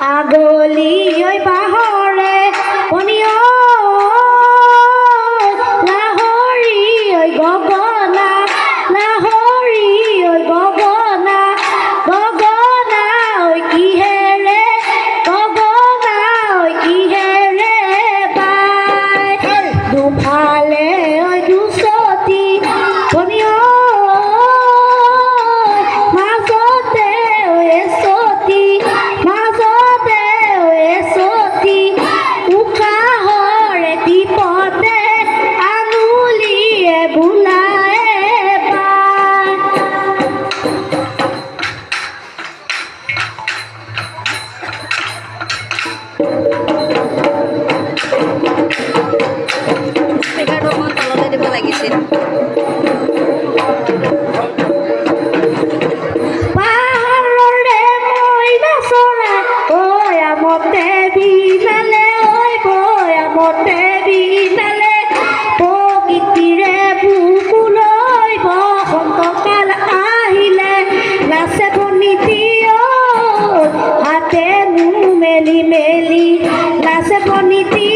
আগলি ঐ বাহৰে পনিয় লাহৰি ঐ গগনা লাহৰি ঐ গগনা গগনা ঐ কিহেৰে গগনা ঐ কিহেৰে বাই দুফালে ঐ দুচতি পনিয় মাজতে ঐ এচতি মাজতে ঐ এচতি উকাহৰে টিপতে আঙুলিয়ে বোলায়ে বাই স্পীকাৰটো অকণমান তললৈ দিব লাগিছিল পাহাৰৰে মইনা চৰাই আমতে বিনালে আমতে বিনালে প্ৰকৃতিৰে বুকুলৈ বসন্তকাল আহিলে নাচে বনিতি হাতে মেলি মেলি নাচে বনিতি